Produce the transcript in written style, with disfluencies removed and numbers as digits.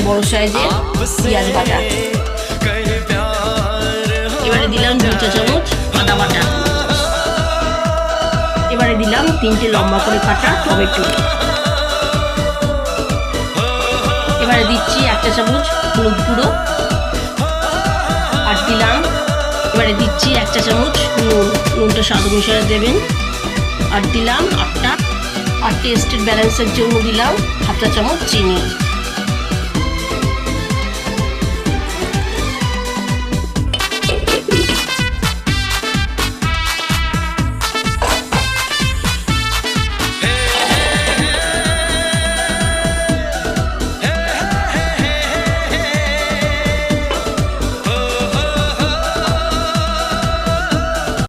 বড় সাইজের পেঁয়াজ বাটা। এবারে দিলাম 2 চা চামচ আদা বাটা। এবারে দিলাম 3টে লম্বা করে কাটা টমেটো। এবারে দিচ্ছি 1 চা চামচ হলুদ গুঁড়ো আর দিলাম, এবারে দিচ্ছি 1 চা চামচ নুন। নুনটা স্বাদ অনুসারে দেবেন। আর দিলাম আর টেস্টের ব্যালেন্সের জন্য দিলাম 1/2 চা চামচ চিনি।